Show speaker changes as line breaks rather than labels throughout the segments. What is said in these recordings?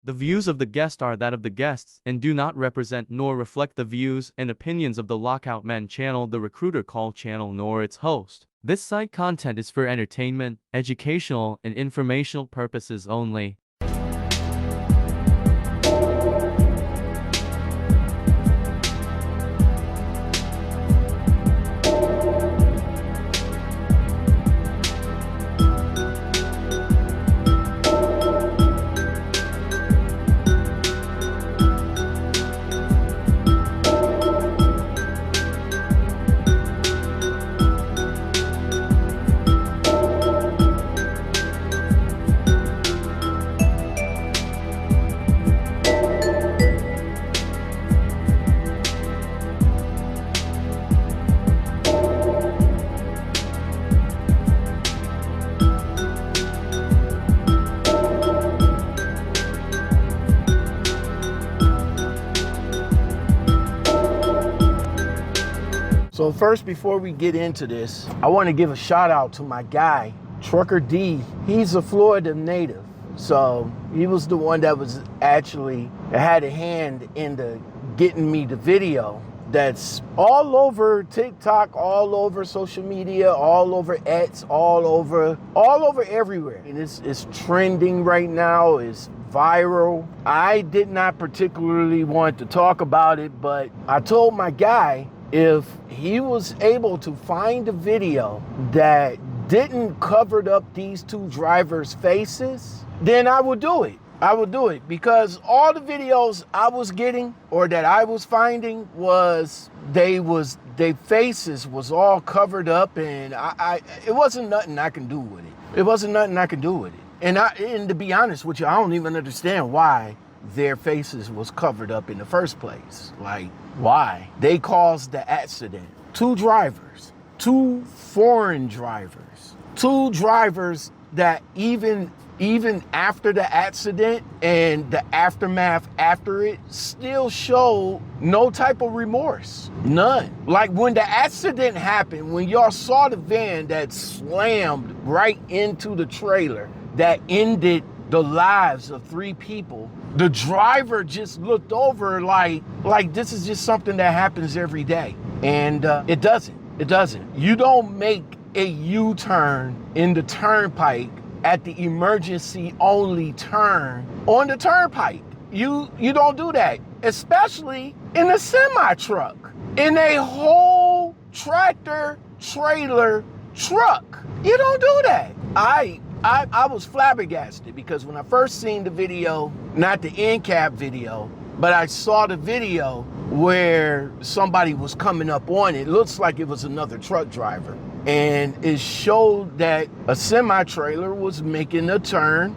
The views of the guest are that of the guests and do not represent nor reflect the views and opinions of the Lockout Men channel, the Recruiter Call channel, nor its host. This site content is for entertainment, educational, and informational purposes only.
So first, before we get into this, I want to give a shout out to my guy, Trucker D. He's a Florida native. So he was the one that was actually had a hand in getting me the video that's all over TikTok, all over social media, all over X, all over everywhere. And it's trending right now, it's viral. I did not particularly want to talk about it, but I told my guy, if he was able to find a video that didn't cover up these two drivers' faces, then I would do it. I would do it because all the videos I was getting or that I was finding was their faces was all covered up, and it wasn't nothing I can do with it. It wasn't nothing I can do with it. And to be honest with you, I don't even understand why their faces was covered up in the first place. Like, why? They caused the accident. Two drivers, two foreign drivers, two drivers that even after the accident and the aftermath after it still showed no type of remorse. None. Like when the accident happened, when y'all saw the van that slammed right into the trailer that ended the lives of 3 people, the driver just looked over like this is just something that happens every day. And it doesn't. You don't make a U-turn in the turnpike at the emergency only turn on the turnpike. You don't do that, especially in a semi-truck, in a whole tractor trailer truck. You don't do that. I was flabbergasted because when I first seen the video, not the end cap video, but I saw the video where somebody was coming up on it. It looks like it was another truck driver. And it showed that a semi-trailer was making a U-turn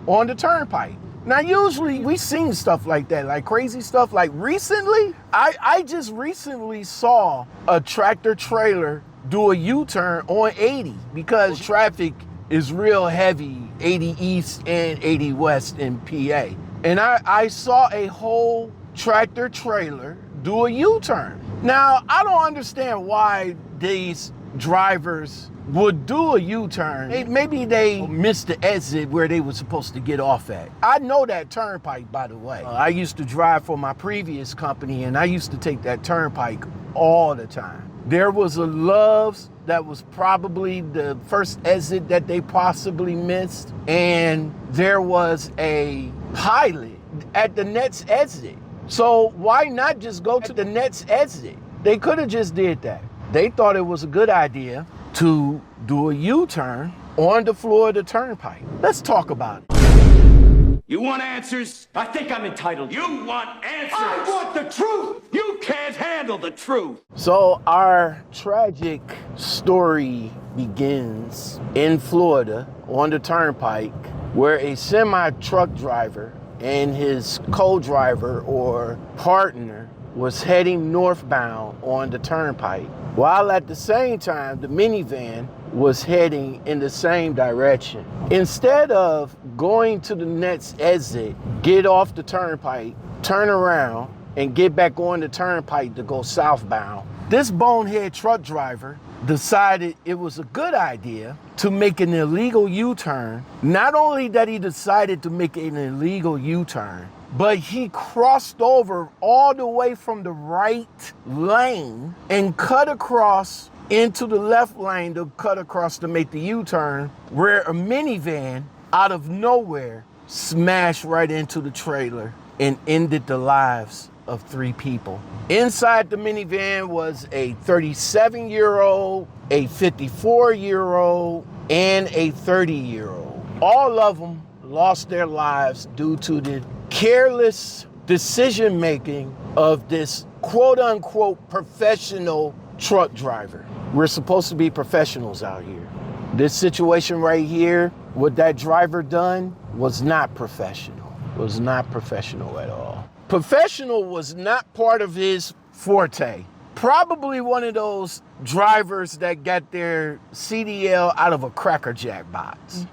on the turnpike. Now, usually we seen stuff like that, like crazy stuff. Like recently, I just recently saw a tractor trailer do a U-turn on 80 because traffic is real heavy, 80 East and 80 West in PA. And I saw a whole tractor trailer do a U-turn. Now, I don't understand why these drivers would do a U-turn. Maybe they missed the exit where they were supposed to get off at. I know that turnpike, by the way. I used to drive for my previous company, and I used to take that turnpike all the time. There was a Love's that was probably the first exit that they possibly missed, and there was a Pilot at the next exit. So why not just go to the next exit? They could have just did that. They thought it was a good idea to do a U-turn on the Florida Turnpike. Let's talk about it.
You want answers?
I think I'm entitled.
You want answers?
I want the truth!
You can't handle the truth!
So our tragic story begins in Florida on the Turnpike, where a semi-truck driver and his co-driver or partner was heading northbound on the turnpike, while at the same time the minivan was heading in the same direction. Instead of going to the next exit, get off the turnpike, turn around, and get back on the turnpike to go southbound, this bonehead truck driver decided it was a good idea to make an illegal U-turn. Not only that he decided to make an illegal U-turn, but he crossed over all the way from the right lane and cut across into the left lane to cut across to make the U-turn, where a minivan out of nowhere smashed right into the trailer and ended the lives of 3 people. Inside the minivan was a 37-year-old, a 54-year-old, and a 30-year-old. All of them lost their lives due to the careless decision-making of this quote-unquote professional truck driver. We're supposed to be professionals out here. This situation right here, what that driver done was not professional. Was not professional at all. Professional was not part of his forte. Probably one of those drivers that got their CDL out of a Cracker Jack box.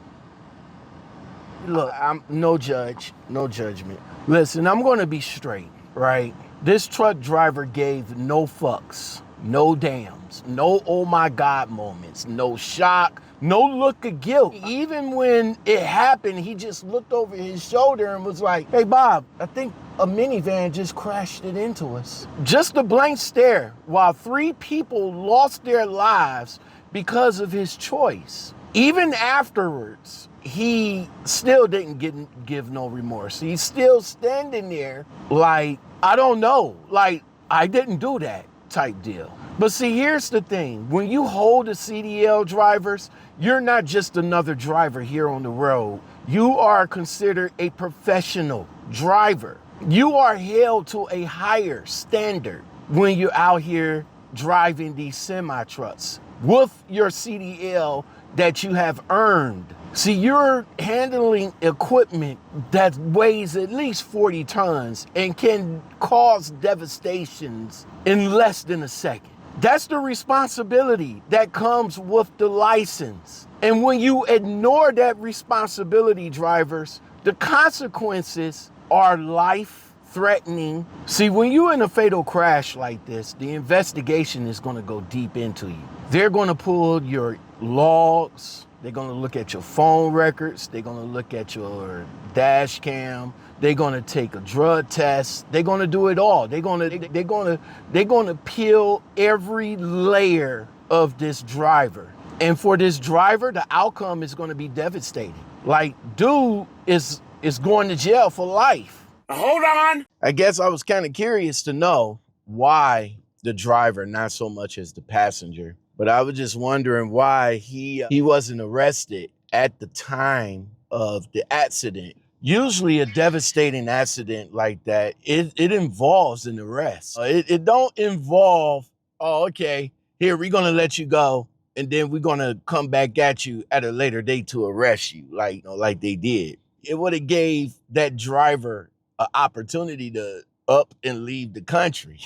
Look, I'm no judge, no judgment. Listen, I'm gonna be straight, right? This truck driver gave no fucks, no dams, no oh my God moments, no shock, no look of guilt. Even when it happened, he just looked over his shoulder and was like, hey Bob, I think a minivan just crashed it into us. Just a blank stare while 3 people lost their lives because of his choice. Even afterwards, he still didn't give no remorse. He's still standing there like, I don't know, like I didn't do that type deal. But see, here's the thing. When you hold a CDL drivers, you're not just another driver here on the road. You are considered a professional driver. You are held to a higher standard when you're out here driving these semi-trucks with your CDL that you have earned. See, you're handling equipment that weighs at least 40 tons and can cause devastations in less than a second. That's the responsibility that comes with the license. And when you ignore that responsibility, drivers, the consequences are life-threatening. See, when you're in a fatal crash like this, the investigation is going to go deep into you. They're going to pull your logs. They're going to look at your phone records. They're going to look at your dash cam. They're going to take a drug test. They're going to do it all. They're going to peel every layer of this driver. And for this driver, the outcome is going to be devastating. Like, dude is going to jail for life.
Hold on.
I guess I was kind of curious to know why the driver, not so much as the passenger, but I was just wondering why he wasn't arrested at the time of the accident. Usually a devastating accident like that, it involves an arrest. It don't involve, oh, okay, here, we're gonna let you go, and then we're gonna come back at you at a later date to arrest you, like they did. It would have gave that driver an opportunity to up and leave the country,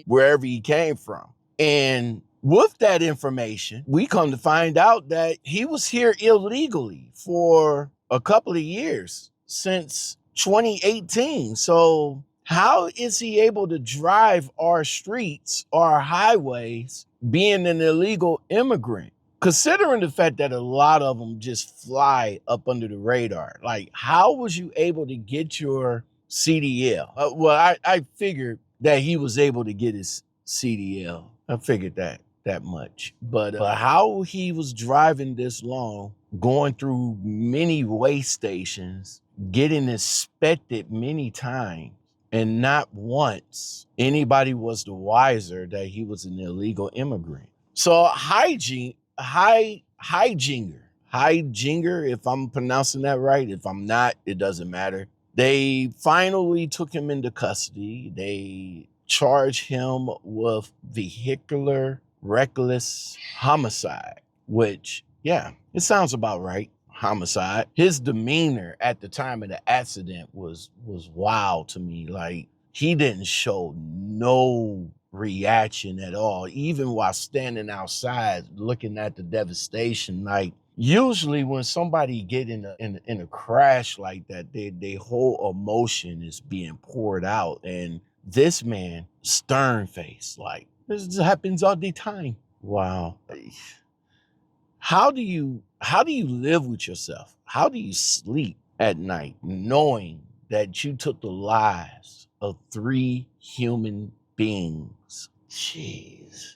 wherever he came from. And with that information, we come to find out that he was here illegally for a couple of years, since 2018. So how is he able to drive our streets, our highways, being an illegal immigrant? Considering the fact that a lot of them just fly up under the radar, like how was you able to get your CDL? Well, I figured that he was able to get his CDL. I figured that much. But how he was driving this long, going through many way stations, getting inspected many times, and not once anybody was the wiser that he was an illegal immigrant. So Hijinger, if I'm pronouncing that right, if I'm not, it doesn't matter. They finally took him into custody. They charged him with vehicular reckless homicide, which, yeah, it sounds about right. Homicide. His demeanor at the time of the accident was wild to me. Like, he didn't show no reaction at all, even while standing outside looking at the devastation. Like, usually when somebody get in a crash like that, their whole emotion is being poured out. And this man, stern face, like, this happens all the time. Wow. How do you live with yourself? How do you sleep at night knowing that you took the lives of 3 human beings? Jeez.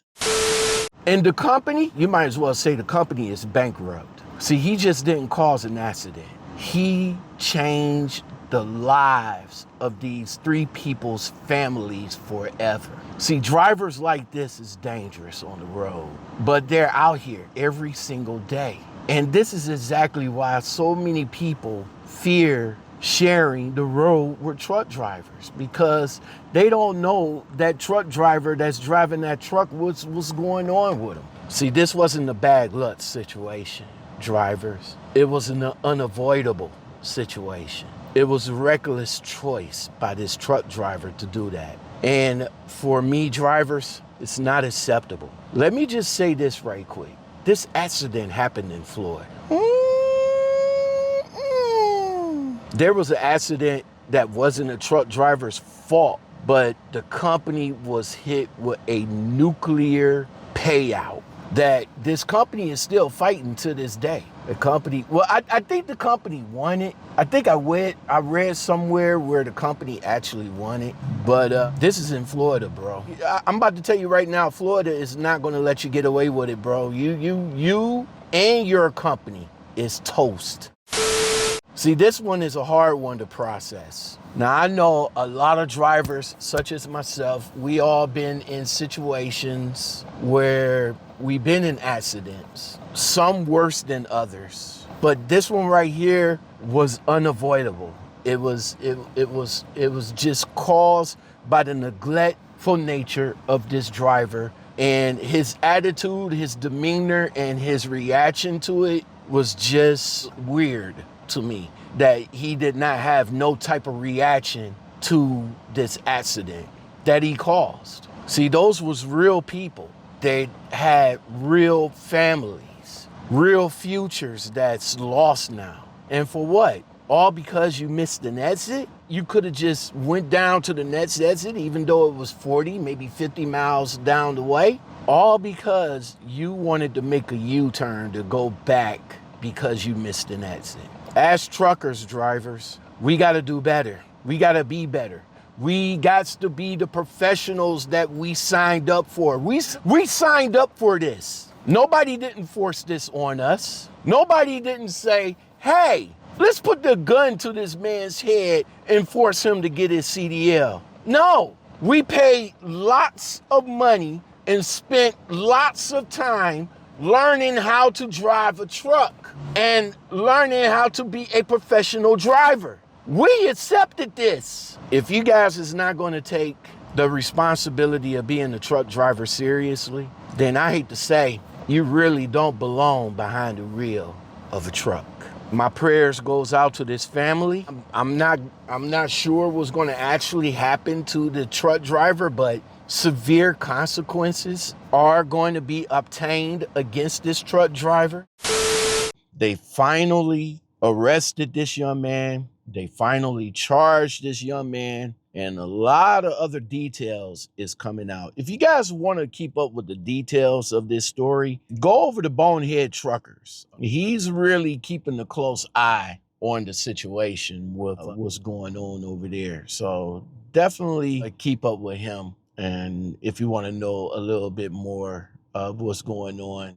And the company, you might as well say the company is bankrupt. See, he just didn't cause an accident. He changed the lives of these 3 people's families forever. See, drivers like this is dangerous on the road, but they're out here every single day. And this is exactly why so many people fear sharing the road with truck drivers, because they don't know that truck driver that's driving that truck, what's going on with them. See, this wasn't a bad luck situation, drivers. It was an unavoidable situation. It was a reckless choice by this truck driver to do that. And for me, drivers, it's not acceptable. Let me just say this right quick. This accident happened in Florida. There was an accident that wasn't a truck driver's fault, but the company was hit with a nuclear payout that this company is still fighting to this day. The company, well, I think the company won it. I think I read somewhere where the company actually won it, but this is in Florida, bro. I'm about to tell you right now, Florida is not gonna let you get away with it, bro. You and your company is toast. See, this one is a hard one to process. Now, I know a lot of drivers, such as myself, we all been in situations where we've been in accidents, some worse than others. But this one right here was unavoidable. It was just caused by the neglectful nature of this driver, and his attitude, his demeanor, and his reaction to it was just weird to me, that he did not have no type of reaction to this accident that he caused. See, those was real people. They had real families, real futures that's lost now. And for what? All because you missed an exit? You could have just went down to the next exit, even though it was 40, maybe 50 miles down the way. All because you wanted to make a U-turn to go back because you missed an exit. As truckers, drivers, we got to do better. We got to be better. We got to be the professionals that we signed up for. We signed up for this. Nobody didn't force this on us. Nobody didn't say, hey, let's put the gun to this man's head and force him to get his CDL. No, we paid lots of money and spent lots of time learning how to drive a truck and learning how to be a professional driver. We accepted this. If you guys is not going to take the responsibility of being a truck driver seriously, then I hate to say, you really don't belong behind the wheel of a truck. My prayers goes out to this family. I'm not sure what's going to actually happen to the truck driver, but severe consequences are going to be obtained against this truck driver. They finally arrested this young man. They finally charged this young man, and a lot of other details is coming out. If you guys want to keep up with the details of this story, go over to Bonehead Truckers. He's really keeping a close eye on the situation with what's going on over there. So definitely keep up with him. And if you want to know a little bit more of what's going on,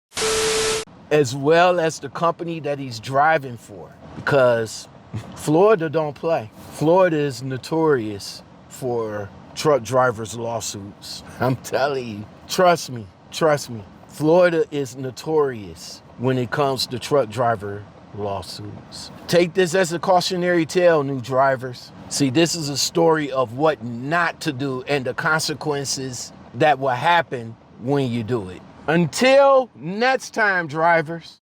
as well as the company that he's driving for, because Florida don't play. Florida is notorious for truck drivers' lawsuits. I'm telling you, trust me. Florida is notorious when it comes to truck driver lawsuits. Take this as a cautionary tale, new drivers. See, this is a story of what not to do and the consequences that will happen when you do it. Until next time, drivers.